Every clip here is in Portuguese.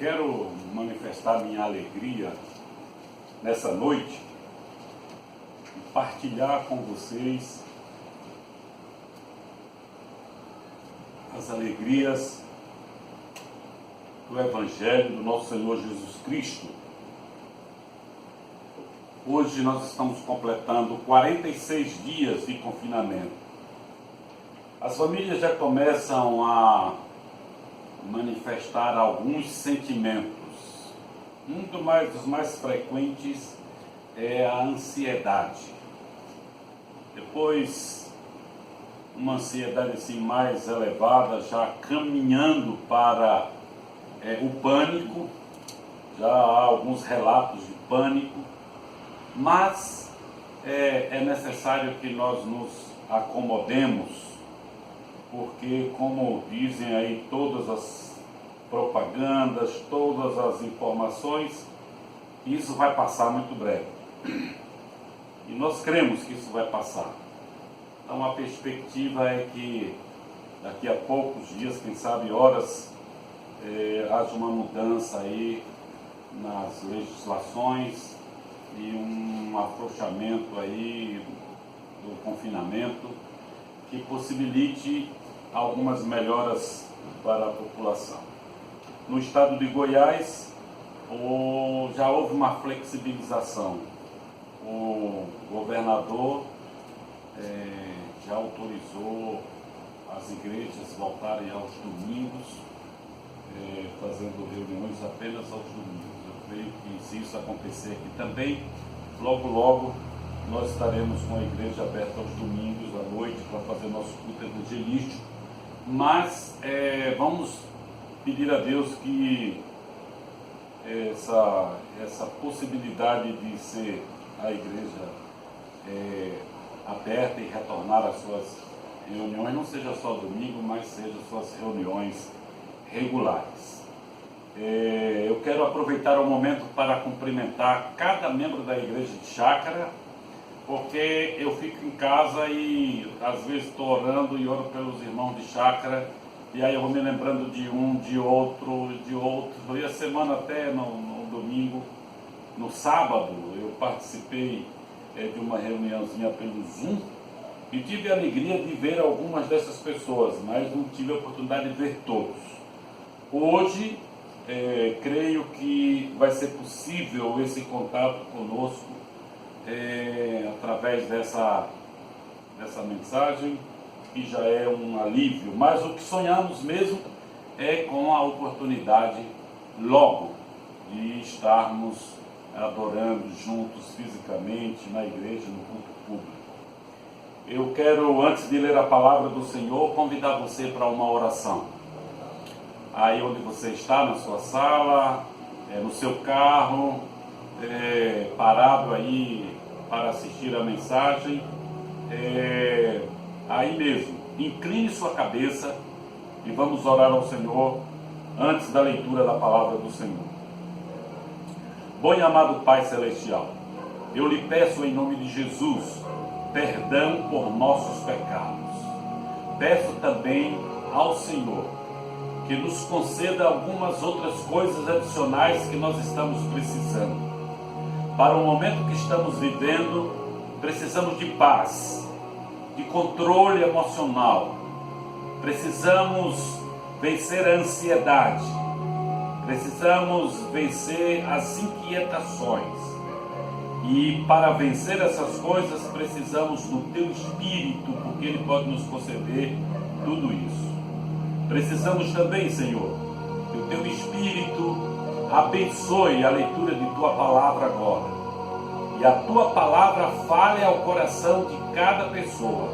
quero manifestar minha alegria nessa noite e partilhar com vocês as alegrias do Evangelho do nosso Senhor Jesus Cristo. Hoje nós estamos completando 46 dias de confinamento. As famílias já começam a manifestar alguns sentimentos. Um dos mais frequentes é a ansiedade. Depois, uma ansiedade assim mais elevada, já caminhando para o pânico. Já há alguns relatos de pânico, mas é necessário que nós nos acomodemos, porque, como dizem aí todas as propagandas, todas as informações, isso vai passar muito breve. E nós cremos que isso vai passar. Então a perspectiva é que daqui a poucos dias, quem sabe horas, haja uma mudança aí nas legislações e um afrouxamento aí do confinamento que possibilite algumas melhoras para a população. No estado de Goiás, já houve uma flexibilização. O governador já autorizou as igrejas voltarem aos domingos, fazendo reuniões apenas aos domingos. Eu creio que, se isso acontecer aqui também, logo logo nós estaremos com a igreja aberta aos domingos à noite para fazer nosso culto evangelístico. Mas vamos pedir a Deus que essa possibilidade de ser a igreja aberta e retornar às suas reuniões não seja só domingo, mas seja suas reuniões regulares. Eu quero aproveitar o momento para cumprimentar cada membro da igreja de Chácara, porque eu fico em casa e às vezes estou orando e oro pelos irmãos de Chácara, e aí eu vou me lembrando de um, de outro. E a semana até no domingo, no sábado, eu participei de uma reuniãozinha pelo Zoom e tive a alegria de ver algumas dessas pessoas, mas não tive a oportunidade de ver todos. Hoje, creio que vai ser possível esse contato conosco através dessa mensagem, que já é um alívio, mas o que sonhamos mesmo é com a oportunidade logo de estarmos adorando juntos fisicamente na igreja, no culto público. Eu quero, antes de ler a palavra do Senhor, convidar você para uma oração. Aí onde você está, na sua sala, no seu carro, parado aí para assistir a mensagem, aí mesmo, incline sua cabeça e vamos orar ao Senhor antes da leitura da palavra do Senhor. Bom e amado Pai Celestial, eu lhe peço em nome de Jesus perdão por nossos pecados. Peço também ao Senhor que nos conceda algumas outras coisas adicionais que nós estamos precisando. Para o momento que estamos vivendo, precisamos de paz, de controle emocional. Precisamos vencer a ansiedade. Precisamos vencer as inquietações. E para vencer essas coisas, precisamos do Teu Espírito, porque Ele pode nos conceder tudo isso. Precisamos também, Senhor, que o Teu Espírito abençoe a leitura de Tua Palavra agora. E a Tua Palavra fale ao coração de cada pessoa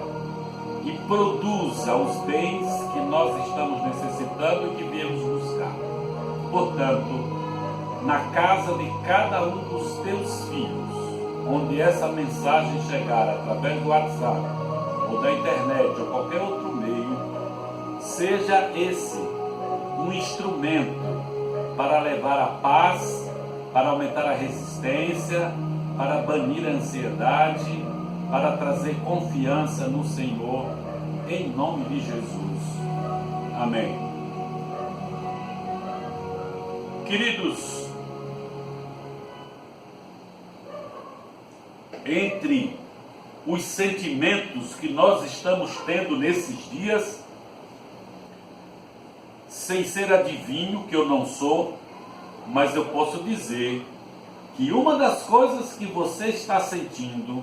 e produza os bens que nós estamos necessitando e que viemos buscar. Portanto, na casa de cada um dos Teus filhos, onde essa mensagem chegar através do WhatsApp ou da internet ou qualquer outro meio, seja esse um instrumento para levar a paz, para aumentar a resistência, para banir a ansiedade, para trazer confiança no Senhor, em nome de Jesus. Amém. Queridos, entre os sentimentos que nós estamos tendo nesses dias, sem ser adivinho, que eu não sou, mas eu posso dizer que uma das coisas que você está sentindo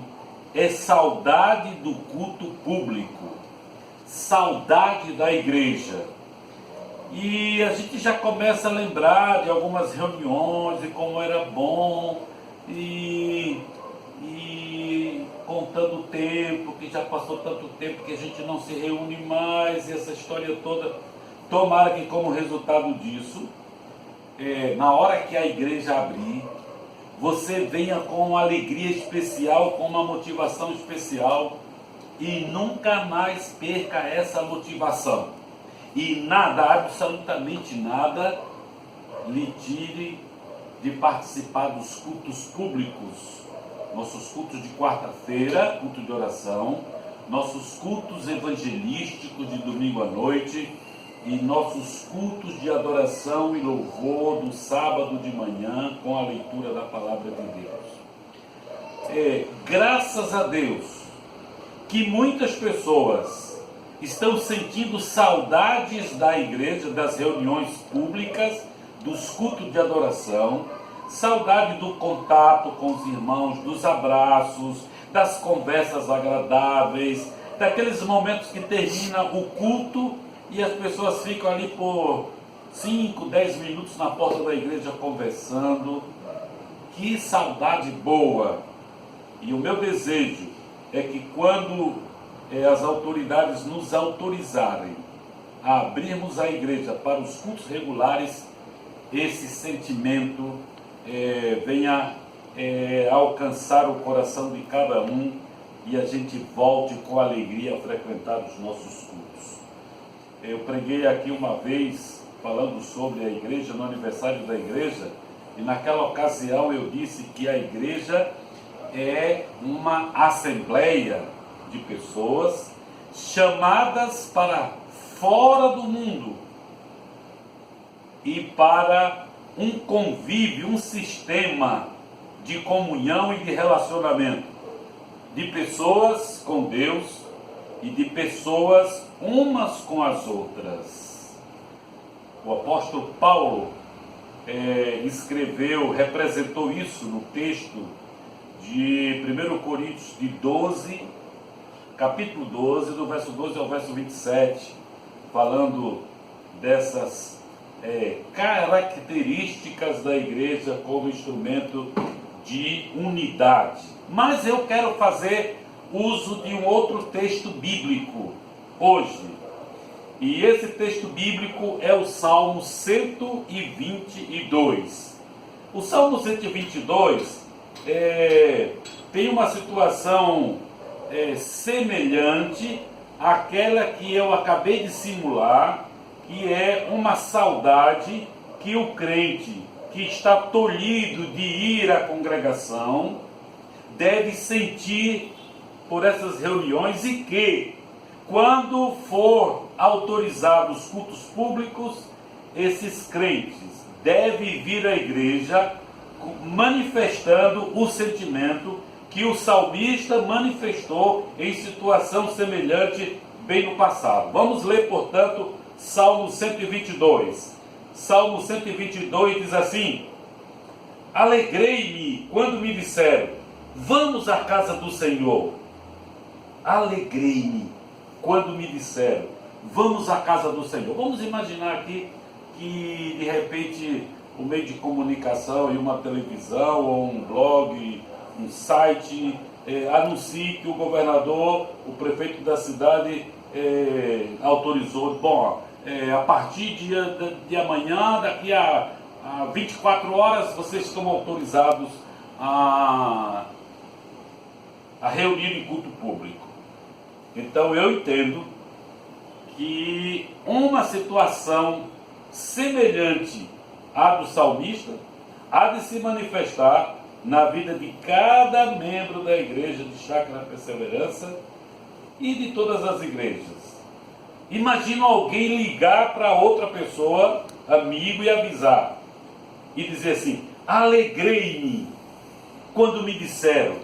é saudade do culto público, saudade da igreja. E a gente já começa a lembrar de algumas reuniões e como era bom, e contando o tempo, que já passou tanto tempo que a gente não se reúne mais, e essa história toda. Tomara que como resultado disso, na hora que a igreja abrir, você venha com uma alegria especial, com uma motivação especial, e nunca mais perca essa motivação. E nada, absolutamente nada, lhe tire de participar dos cultos públicos, nossos cultos de quarta-feira, culto de oração, nossos cultos evangelísticos de domingo à noite, e nossos cultos de adoração e louvor do sábado de manhã com a leitura da palavra de Deus. Graças a Deus que muitas pessoas estão sentindo saudades da igreja, das reuniões públicas, dos cultos de adoração, saudade do contato com os irmãos, dos abraços, das conversas agradáveis, daqueles momentos que termina o culto e as pessoas ficam ali por 5, 10 minutos na porta da igreja conversando. Que saudade boa! E o meu desejo é que quando as autoridades nos autorizarem a abrirmos a igreja para os cultos regulares, esse sentimento venha alcançar o coração de cada um e a gente volte com alegria a frequentar os nossos cultos. Eu preguei aqui uma vez falando sobre a igreja, no aniversário da igreja, e naquela ocasião eu disse que a igreja é uma assembleia de pessoas chamadas para fora do mundo e para um convívio, um sistema de comunhão e de relacionamento de pessoas com Deus e de pessoas umas com as outras. O apóstolo Paulo representou isso no texto de 1 Coríntios de 12, capítulo 12, do verso 12 ao verso 27, falando dessas características da igreja como instrumento de unidade. Mas eu quero fazer uso de um outro texto bíblico hoje. E esse texto bíblico é o Salmo 122. O Salmo 122 tem uma situação semelhante àquela que eu acabei de simular, que é uma saudade que o crente que está tolhido de ir à congregação deve sentir por essas reuniões, e que, quando for autorizados os cultos públicos, esses crentes devem vir à igreja manifestando o sentimento que o salmista manifestou em situação semelhante bem no passado. Vamos ler, portanto, Salmo 122. Salmo 122 diz assim: Alegrei-me quando me disseram, vamos à casa do Senhor. Alegrei-me quando me disseram, vamos à casa do Senhor. Vamos imaginar aqui que, de repente, o meio de comunicação e uma televisão, ou um blog, um site, anuncie que o governador, o prefeito da cidade, autorizou. Bom, a partir de amanhã, daqui a 24 horas, vocês estão autorizados a reunir em culto público. Então eu entendo que uma situação semelhante à do salmista há de se manifestar na vida de cada membro da igreja de Chácara Perseverança e de todas as igrejas. Imagina alguém ligar para outra pessoa, amigo, e avisar: e dizer assim: alegrei-me quando me disseram,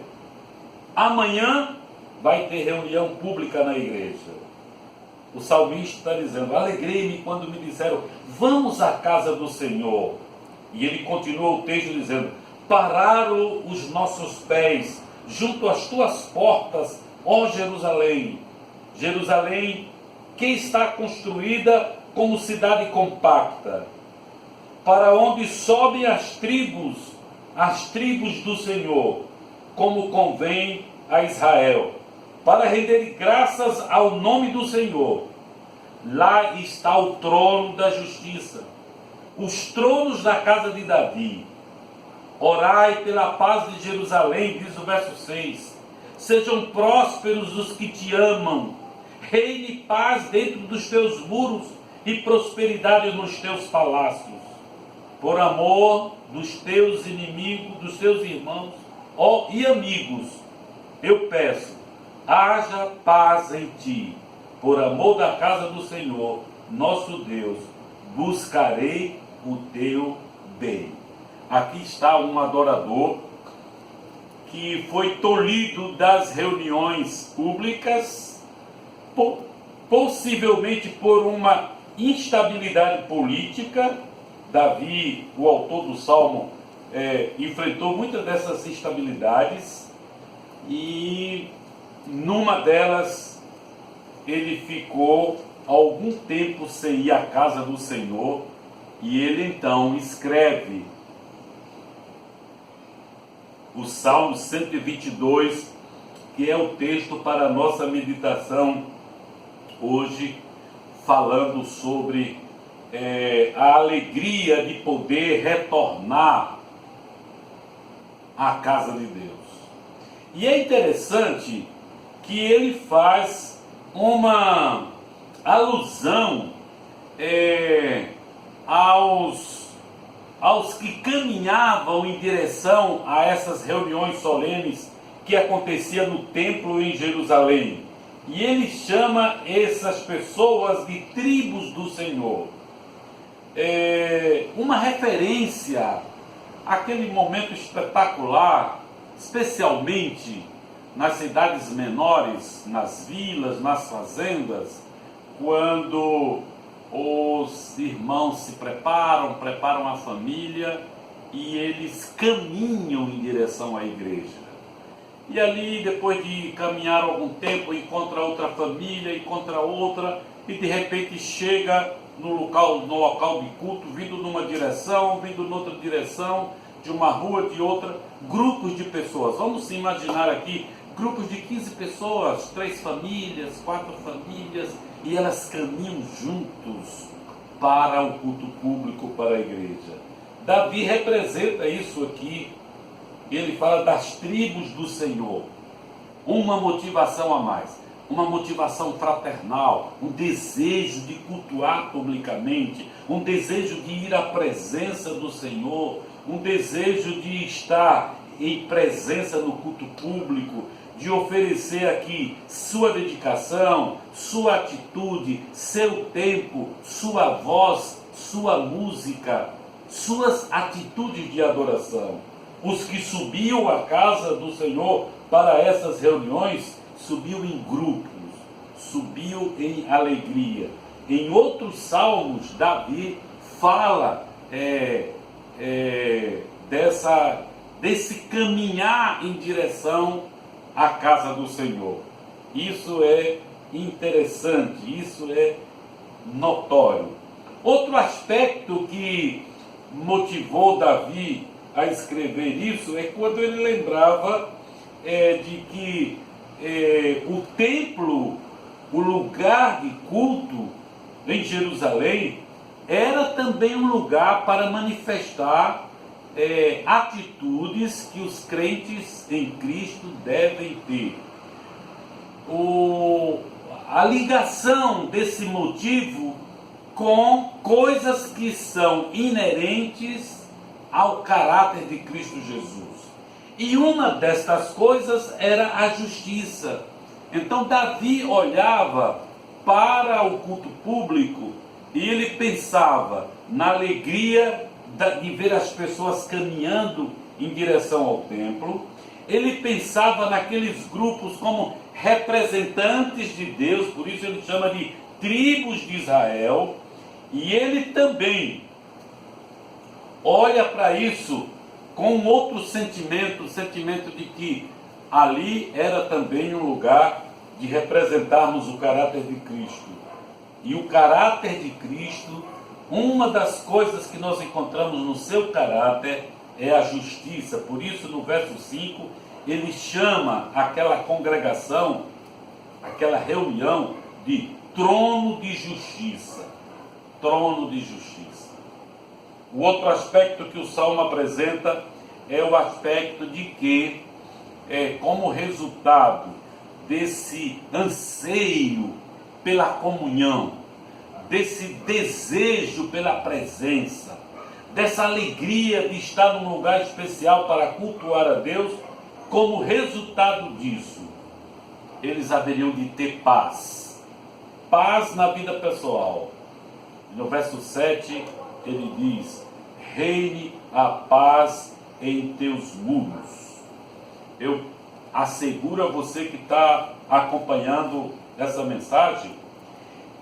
amanhã vai ter reunião pública na igreja. O salmista está dizendo: alegrei-me quando me disseram, vamos à casa do Senhor. E ele continua o texto dizendo: pararam os nossos pés junto às tuas portas, ó Jerusalém. Jerusalém, que está construída como cidade compacta, para onde sobem as tribos do Senhor, como convém a Israel, para render graças ao nome do Senhor. Lá está o trono da justiça, os tronos da casa de Davi. Orai pela paz de Jerusalém, diz o verso 6. Sejam prósperos os que te amam, reine paz dentro dos teus muros e prosperidade nos teus palácios. Por amor dos teus inimigos, dos teus irmãos, ó, e amigos, eu peço, haja paz em ti. Por amor da casa do Senhor, nosso Deus, buscarei o teu bem. Aqui está um adorador que foi tolhido das reuniões públicas, possivelmente por uma instabilidade política. Davi, o autor do Salmo, enfrentou muitas dessas instabilidades, e numa delas ele ficou algum tempo sem ir à casa do Senhor, e ele então escreve o Salmo 122, que é o texto para a nossa meditação hoje, falando sobre a alegria de poder retornar à casa de Deus. E é interessante que ele faz uma alusão aos que caminhavam em direção a essas reuniões solenes que aconteciam no templo em Jerusalém. E ele chama essas pessoas de tribos do Senhor. Uma referência àquele momento espetacular, especialmente nas cidades menores, nas vilas, nas fazendas, quando os irmãos se preparam a família e eles caminham em direção à igreja. E ali, depois de caminhar algum tempo, encontra outra família, encontra outra, e de repente chega no local de culto, vindo numa direção, vindo noutra direção, de uma rua, de outra, grupos de pessoas. Vamos se imaginar aqui, grupos de 15 pessoas, 3 famílias, 4 famílias, e elas caminham juntos para o culto público, para a igreja. Davi representa isso aqui. Ele fala das tribos do Senhor. Uma motivação a mais, uma motivação fraternal, um desejo de cultuar publicamente, um desejo de ir à presença do Senhor, um desejo de estar em presença no culto público, de oferecer aqui sua dedicação, sua atitude, seu tempo, sua voz, sua música, suas atitudes de adoração. Os que subiam à casa do Senhor para essas reuniões, subiam em grupos, subiam em alegria. Em outros salmos, Davi fala desse caminhar em direção à casa do Senhor. Isso é interessante, isso é notório. Outro aspecto que motivou Davi a escrever isso é quando ele lembrava de que o templo, o lugar de culto em Jerusalém, era também um lugar para manifestar atitudes que os crentes em Cristo devem ter. A ligação desse motivo com coisas que são inerentes ao caráter de Cristo Jesus. E uma destas coisas era a justiça. Então Davi olhava para o culto público e ele pensava na alegria de ver as pessoas caminhando em direção ao templo. Ele pensava naqueles grupos como representantes de Deus, por isso ele chama de tribos de Israel. E ele também olha para isso com um outro sentimento, o sentimento de que ali era também um lugar de representarmos o caráter de Cristo. E o caráter de Cristo, uma das coisas que nós encontramos no seu caráter é a justiça. Por isso, no verso 5, ele chama aquela congregação, aquela reunião, de trono de justiça. Trono de justiça. O outro aspecto que o Salmo apresenta é o aspecto de que, como resultado desse anseio pela comunhão, desse desejo pela presença, dessa alegria de estar num lugar especial para cultuar a Deus, como resultado disso, eles haveriam de ter paz. Paz na vida pessoal. No verso 7, ele diz: reine a paz em teus muros. Eu asseguro a você que está acompanhando essa mensagem,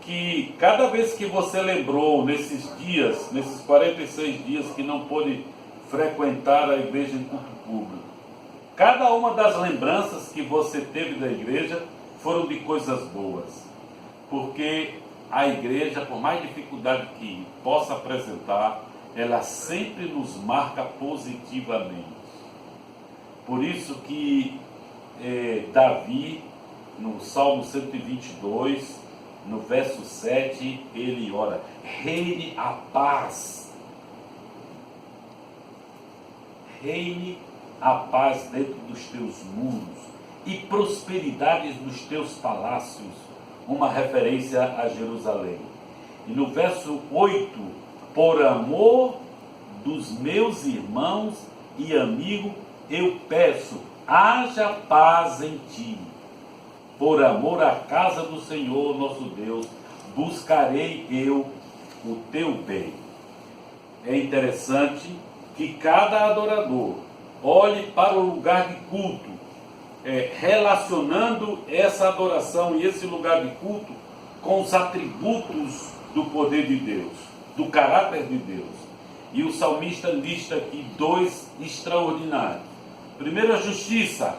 que cada vez que você lembrou nesses dias, nesses 46 dias que não pôde frequentar a igreja em culto público, cada uma das lembranças que você teve da igreja foram de coisas boas. Porque a igreja, por mais dificuldade que possa apresentar, ela sempre nos marca positivamente. Por isso que Davi, no Salmo 122, no verso 7, ele ora: reine a paz. Reine a paz dentro dos teus muros e prosperidades nos teus palácios. Uma referência a Jerusalém. E no verso 8, por amor dos meus irmãos e amigos, eu peço, haja paz em ti. Por amor à casa do Senhor nosso Deus, buscarei eu o teu bem. É interessante que cada adorador olhe para o lugar de culto, relacionando essa adoração e esse lugar de culto com os atributos do poder de Deus, do caráter de Deus. E o salmista lista aqui dois extraordinários. Primeiro, a justiça,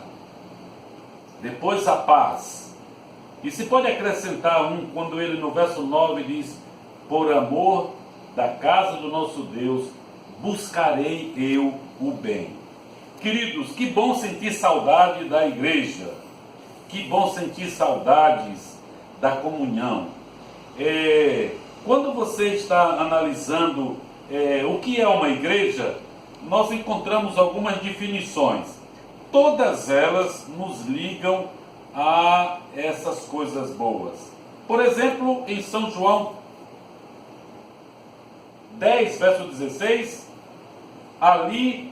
depois a paz. E se pode acrescentar um, quando ele no verso 9 diz: por amor da casa do nosso Deus, buscarei eu o bem. Queridos, que bom sentir saudade da igreja, que bom sentir saudades da comunhão. Quando você está analisando o que é uma igreja, nós encontramos algumas definições. Todas elas nos ligam a essas coisas boas. Por exemplo, em São João 10, verso 16, ali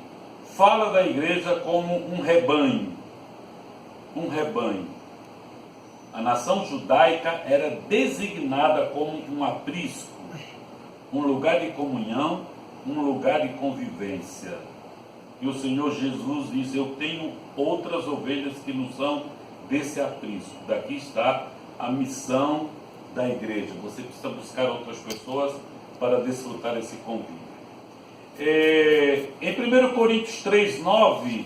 fala da igreja como um rebanho. Um rebanho. A nação judaica era designada como um aprisco, um lugar de comunhão, um lugar de convivência. E o Senhor Jesus diz: eu tenho outras ovelhas que não são desse aprisco. Daqui está a missão da igreja. Você precisa buscar outras pessoas para desfrutar esse convívio. Em 1 Coríntios 3,9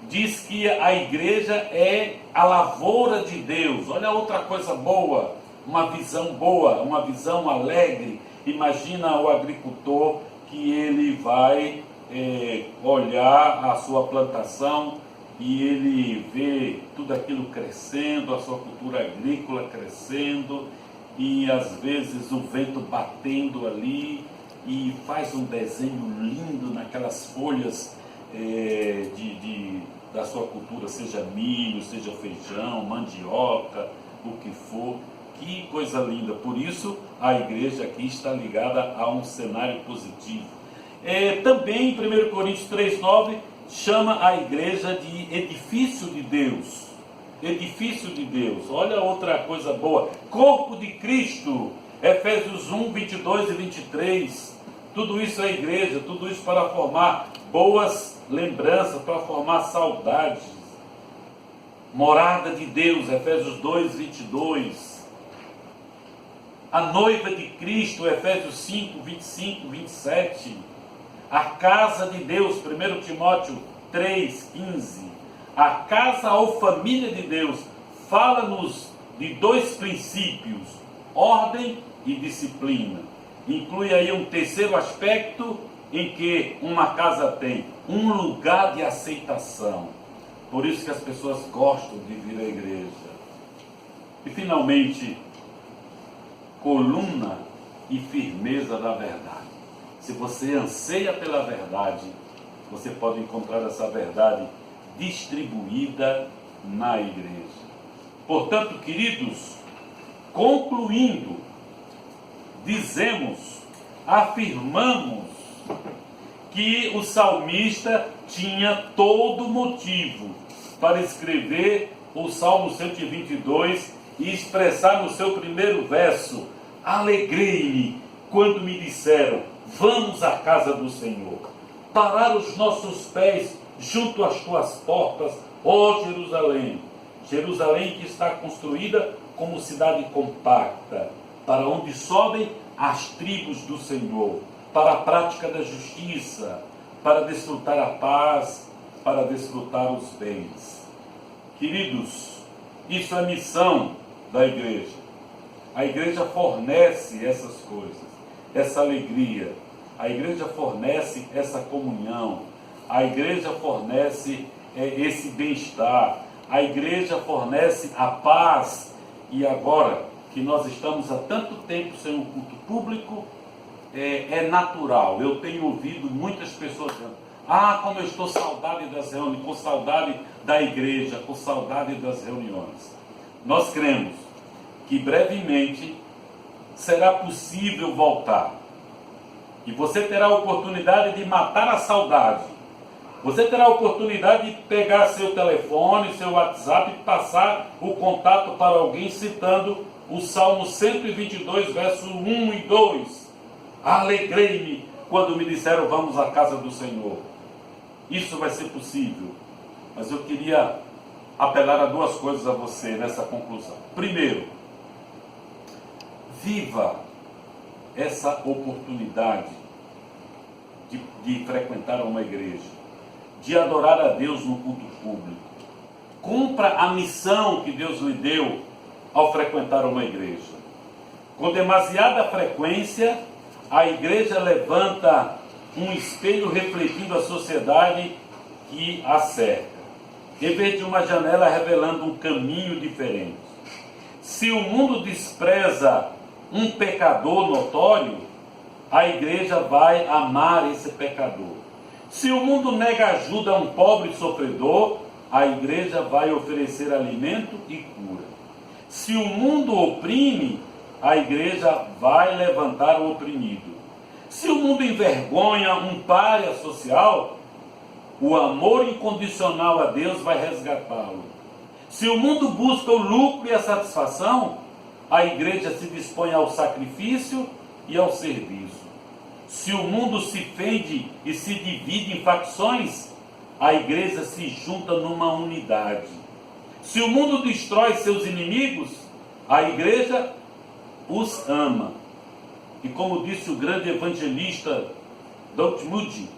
diz que a igreja é a lavoura de Deus. Olha outra coisa boa, uma visão alegre. Imagina o agricultor que ele vai olhar a sua plantação e ele vê tudo aquilo crescendo, a sua cultura agrícola crescendo, e às vezes o vento batendo ali e faz um desenho lindo naquelas folhas da sua cultura, seja milho, seja feijão, mandioca, o que for. Que coisa linda! Por isso a igreja aqui está ligada a um cenário positivo. Também em 1 Coríntios 3,9 chama a igreja de edifício de Deus. Edifício de Deus. Olha outra coisa boa. Corpo de Cristo. Efésios 1, 22 e 23. Tudo isso é igreja, tudo isso para formar boas lembranças, para formar saudades. Morada de Deus, Efésios 2, 22. A noiva de Cristo, Efésios 5, 25, 27. A casa de Deus, 1 Timóteo 3, 15. A casa ou família de Deus fala-nos de dois princípios, ordem e disciplina. Inclui aí um terceiro aspecto em que uma casa tem um lugar de aceitação. Por isso que as pessoas gostam de vir à igreja. E finalmente, coluna e firmeza da verdade. Se você anseia pela verdade, você pode encontrar essa verdade distribuída na igreja. Portanto, queridos, concluindo, afirmamos que o salmista tinha todo motivo para escrever o Salmo 122 e expressar no seu primeiro verso: alegrei-me quando me disseram, vamos à casa do Senhor. Parar os nossos pés junto às tuas portas, ó Jerusalém. Jerusalém que está construída como cidade compacta, para onde sobem as tribos do Senhor, para a prática da justiça, para desfrutar a paz, para desfrutar os bens. Queridos, isso é missão da igreja. A igreja fornece essas coisas, essa alegria. A igreja fornece essa comunhão. A igreja fornece esse bem-estar. A igreja fornece a paz. E agora que nós estamos há tanto tempo sem um culto público, é natural. Eu tenho ouvido muitas pessoas dizendo: como eu estou saudade das reuniões, com saudade da igreja, com saudade das reuniões. Nós cremos que brevemente será possível voltar. E você terá a oportunidade de matar a saudade. Você terá a oportunidade de pegar seu telefone, seu WhatsApp e passar o contato para alguém citando o Salmo 122, verso 1 e 2. Alegrei-me quando me disseram, vamos à casa do Senhor. Isso vai ser possível. Mas eu queria apelar a duas coisas a você nessa conclusão. Primeiro, viva essa oportunidade de frequentar uma igreja, de adorar a Deus no culto público. Cumpra a missão que Deus lhe deu ao frequentar uma igreja. Com demasiada frequência, a igreja levanta um espelho refletindo a sociedade que a cerca, em vez de uma janela revelando um caminho diferente. Se o mundo despreza um pecador notório, a igreja vai amar esse pecador. Se o mundo nega ajuda a um pobre sofredor, a igreja vai oferecer alimento e cura. Se o mundo oprime, a igreja vai levantar o oprimido. Se o mundo envergonha um pária social, o amor incondicional a Deus vai resgatá-lo. Se o mundo busca o lucro e a satisfação, a igreja se dispõe ao sacrifício e ao serviço. Se o mundo se fende e se divide em facções, a igreja se junta numa unidade. Se o mundo destrói seus inimigos, a igreja os ama. E como disse o grande evangelista Dr. Moody,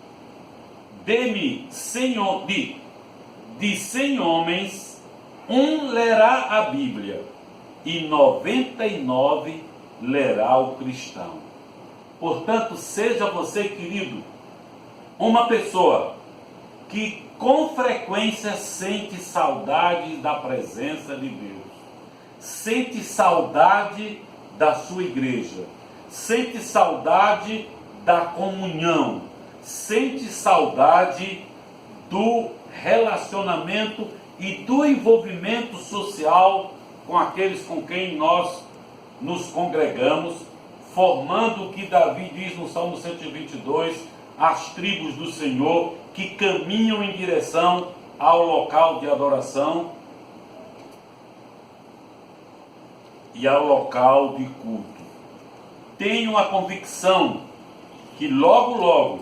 de 100 homens, um lerá a Bíblia e 99 lerá o cristão. Portanto, seja você, querido, uma pessoa que com frequência sente saudade da presença de Deus, sente saudade da sua igreja, sente saudade da comunhão, sente saudade do relacionamento e do envolvimento social com aqueles com quem nós nos congregamos, formando o que Davi diz no Salmo 122, as tribos do Senhor que caminham em direção ao local de adoração e ao local de culto. Tenho a convicção que logo, logo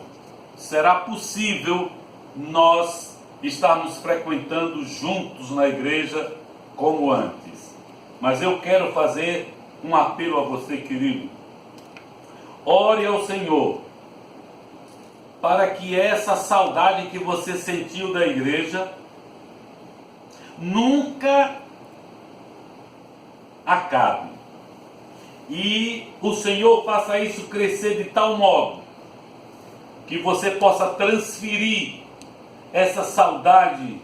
será possível nós estarmos frequentando juntos na igreja como antes. Mas eu quero fazer um apelo a você, querido. Ore ao Senhor para que essa saudade que você sentiu da igreja nunca acabe. E o Senhor faça isso crescer de tal modo que você possa transferir essa saudade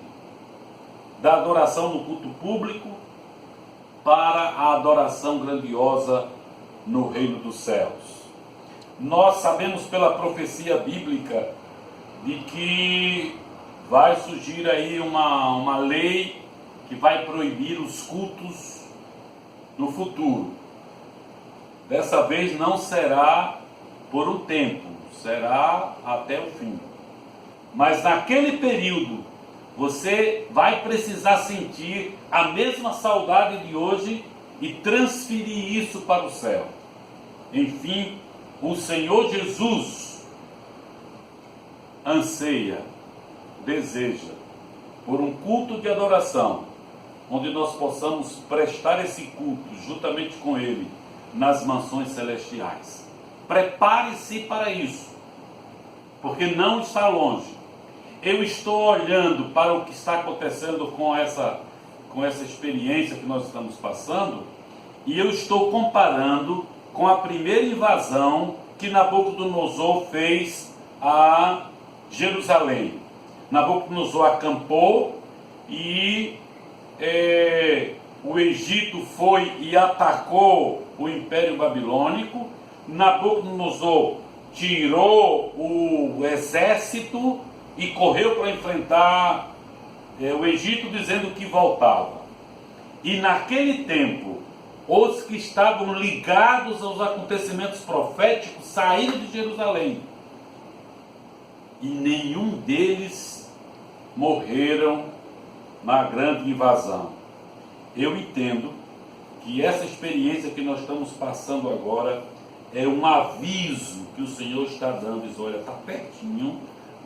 da adoração no culto público para a adoração grandiosa no reino dos céus. Nós sabemos pela profecia bíblica de que vai surgir aí uma lei que vai proibir os cultos no futuro. Dessa vez não será por um tempo, será até o fim. Mas naquele período você vai precisar sentir a mesma saudade de hoje e transferir isso para o céu. Enfim, o Senhor Jesus anseia, deseja por um culto de adoração, onde nós possamos prestar esse culto juntamente com Ele nas mansões celestiais. Prepare-se para isso, porque não está longe. Eu estou olhando para o que está acontecendo com essa experiência que nós estamos passando, e eu estou comparando com a primeira invasão que Nabucodonosor fez a Jerusalém. Nabucodonosor acampou e o Egito foi e atacou o Império Babilônico. Nabucodonosor tirou o exército e correu para enfrentar o Egito, dizendo que voltava. E naquele tempo, os que estavam ligados aos acontecimentos proféticos saíram de Jerusalém. E nenhum deles morreram na grande invasão. Eu entendo que essa experiência que nós estamos passando agora é um aviso que o Senhor está dando. Diz, olha, está pertinho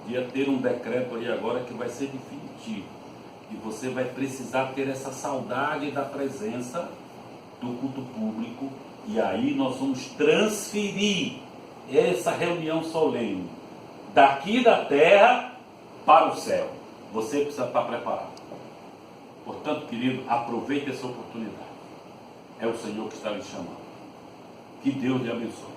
de ter um decreto aí agora que vai ser definitivo. E você vai precisar ter essa saudade da presença do culto público. E aí nós vamos transferir essa reunião solene daqui da terra para o céu. Você precisa estar preparado. Portanto, querido, aproveite essa oportunidade. É o Senhor que está lhe chamando. Que Deus lhe abençoe.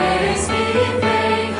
Eis que vem,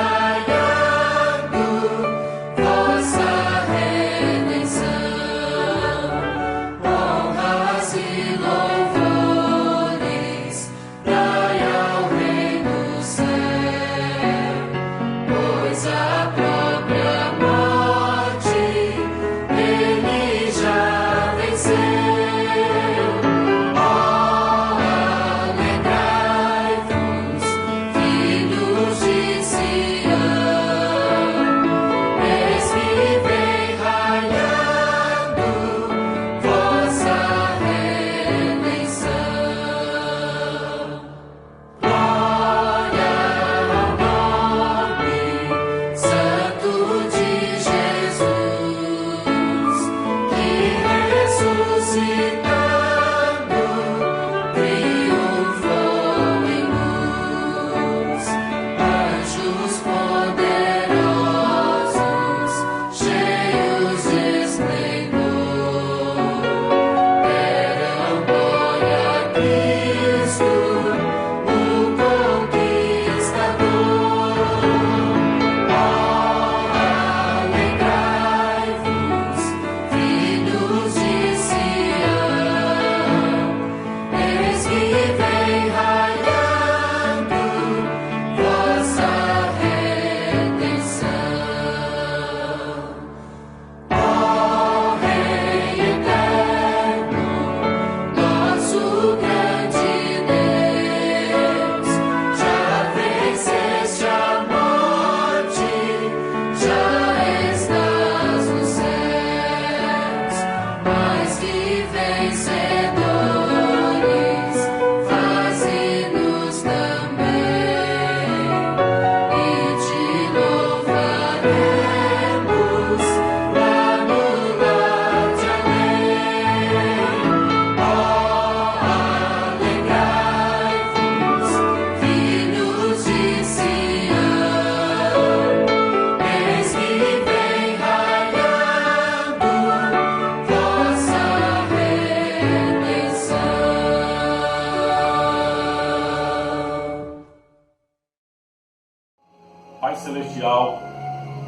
Pai Celestial,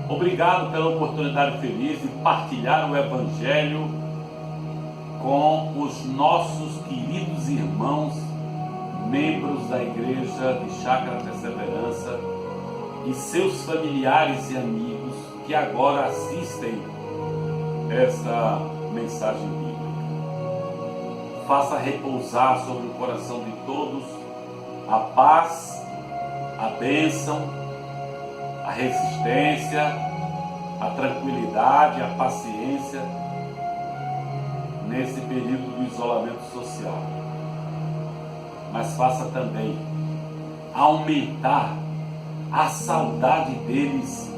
obrigado pela oportunidade feliz de partilhar o Evangelho com os nossos queridos irmãos, membros da Igreja de Chácara Perseverança e seus familiares e amigos que agora assistem essa mensagem bíblica. Faça repousar sobre o coração de todos a paz, a bênção, a resistência, a tranquilidade, a paciência nesse período do isolamento social. Mas faça também aumentar a saudade deles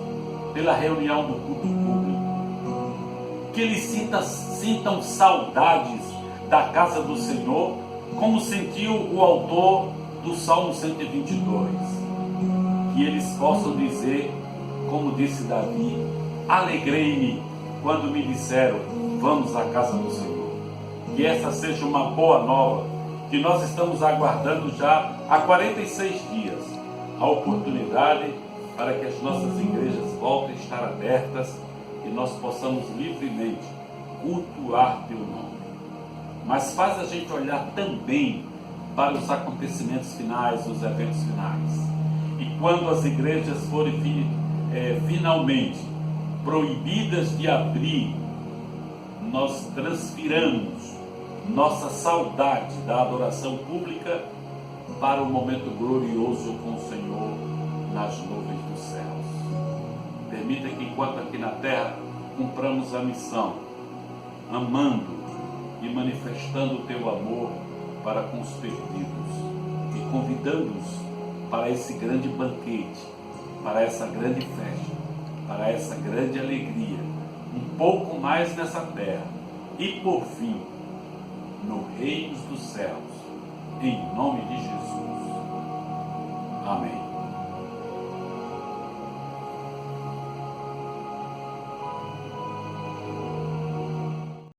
pela reunião do culto público. Que eles sintam saudades da casa do Senhor, como sentiu o autor do Salmo 122. Que eles possam dizer, como disse Davi: alegrei-me quando me disseram, vamos à casa do Senhor. Que essa seja uma boa nova, que nós estamos aguardando já há 46 dias, a oportunidade para que as nossas igrejas voltem a estar abertas e nós possamos livremente cultuar Teu nome. Mas faz a gente olhar também para os acontecimentos finais, os eventos finais. E quando as igrejas forem finalmente proibidas de abrir, nós transfiramos nossa saudade da adoração pública para o momento glorioso com o Senhor nas nuvens dos céus. Permita que enquanto aqui na terra cumpramos a missão, amando e manifestando o Teu amor para com os perdidos e convidando-os para esse grande banquete, para essa grande festa, para essa grande alegria, um pouco mais nessa terra e por fim no reino dos céus, em nome de Jesus. Amém.